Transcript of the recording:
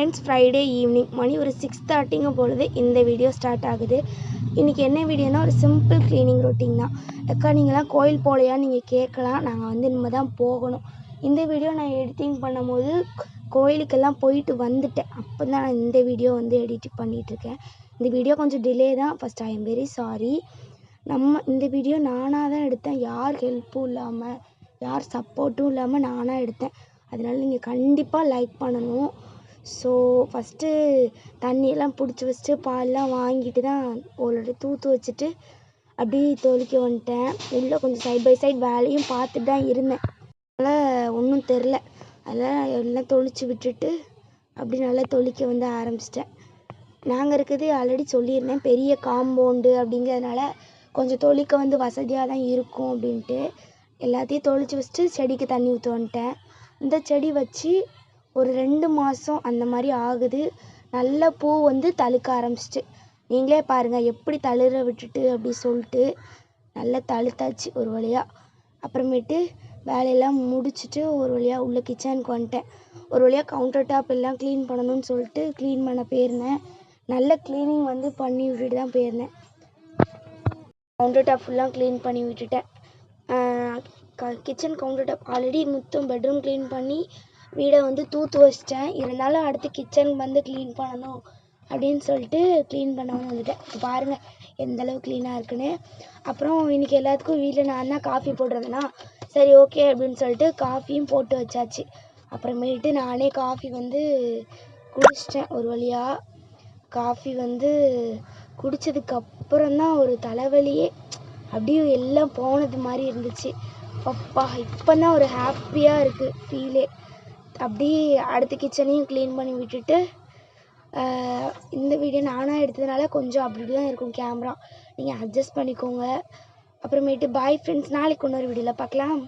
Friends, Friday evening மணி ஒரு 6:30 பொழுது இந்த வீடியோ ஸ்டார்ட் ஆகுது. இன்றைக்கி என்ன வீடியோனா ஒரு சிம்பிள் க்ளீனிங் ரொட்டீன் தான். அக்கா நீங்களாம் கோயில் போகலையான்னு நீங்கள் கேட்கலாம். நாங்கள் வந்து இனிமேல் தான் போகணும். இந்த வீடியோ நான் எடிட்டிங் பண்ணும்போது கோயிலுக்கெல்லாம் போயிட்டு வந்துட்டேன். அப்போ தான் நான் இந்த வீடியோ வந்து எடிட் பண்ணிகிட்ருக்கேன். இந்த வீடியோ கொஞ்சம் டிலே தான். First I am very sorry. இந்த வீடியோ நானாக தான் எடுத்தேன். யார் ஹெல்ப்பும் இல்லாமல், யார் சப்போர்ட்டும் இல்லாமல் நானாக எடுத்தேன். அதனால் நீங்கள் கண்டிப்பாக லைக் பண்ணணும். ஸோ ஃபஸ்ட்டு தண்ணியெல்லாம் பிடிச்சி வச்சுட்டு பால்லாம் வாங்கிட்டு தான் ஒரு தூத்து வச்சுட்டு அப்படியே தொளிக்க வந்துட்டேன். உள்ளே கொஞ்சம் சைட் பை சைட் வேலையும் பார்த்துட்டு தான் இருந்தேன். அதனால் ஒன்றும் தெரில. அதெல்லாம் எல்லாம் தொளிச்சு விட்டுட்டு அப்படி நல்லா தொளிக்க வந்து ஆரம்பிச்சிட்டேன். நாங்கள் இருக்கிறது ஆல்ரெடி சொல்லியிருந்தேன், பெரிய காம்பவுண்டு அப்படிங்கிறதுனால கொஞ்சம் தொளிக்க வந்து வசதியாக தான் இருக்கும் அப்படின்ட்டு எல்லாத்தையும் தொளிச்சு வச்சுட்டு செடிக்கு தண்ணி ஊற்ற வந்துட்டேன். இந்த செடி வச்சு ஒரு 2 மாதம் அந்த மாதிரி ஆகுது. நல்ல பூ வந்து தழுக்க ஆரம்பிச்சிட்டு, நீங்களே பாருங்கள் எப்படி தளிர விட்டுட்டு அப்படி சொல்லிட்டு நல்லா தழுத்தாச்சு ஒரு வழியாக. அப்புறமேட்டு வேலையெல்லாம் முடிச்சுட்டு ஒரு வழியாக உள்ள கிச்சனுக்கு வந்துட்டேன். ஒரு வழியாக கவுண்டர் டாப் எல்லாம் க்ளீன் பண்ணணும்னு சொல்லிட்டு க்ளீன் பண்ண போயிருந்தேன். நல்ல க்ளீனிங் வந்து பண்ணி விட்டுட்டு தான் போயிருந்தேன். கவுண்டர் டாப் ஃபுல்லாக க்ளீன் பண்ணி விட்டுட்டேன். கிச்சன் கவுண்டர் டாப் ஆல்ரெடி மொத்தம் பெட்ரூம் க்ளீன் பண்ணி வீடை வந்து தூத்து வச்சிட்டேன். இருந்தாலும் அடுத்து கிச்சனுக்கு வந்து க்ளீன் பண்ணணும் அப்படின்னு சொல்லிட்டு க்ளீன் பண்ண வந்துட்டேன். பாருங்கள் எந்தளவு க்ளீனாக இருக்குன்னு. அப்புறம் இன்றைக்கி எல்லாத்துக்கும் வீட்டில் நான் தான் காஃபி போட்டிருந்தேன்னா, சரி ஓகே அப்படின்னு சொல்லிட்டு காஃபியும் போட்டு வச்சாச்சு. அப்புறமேட்டு நானே காஃபி வந்து குடிச்சிட்டேன். ஒரு வழியாக காஃபி வந்து குடித்ததுக்கப்புறம் தான் ஒரு தலைவலியே அப்படியே எல்லாம் போனது மாதிரி இருந்துச்சு. அப்பா இப்போ தான் ஒரு ஹாப்பியாக இருக்குது ஃபீலே. அப்படியே அடுத்த கிச்சனையும் க்ளீன் பண்ணி விட்டுட்டு இந்த வீடியோ நானாக எடுத்ததுனால கொஞ்சம் அப்படி தான் இருக்கும் கேமரா. நீங்கள் அட்ஜஸ்ட் பண்ணிக்கோங்க. அப்புறமேட்டு பாய் ஃப்ரெண்ட்ஸ், நாளைக்கு இன்னொரு வீடியோவில் பார்க்கலாம்.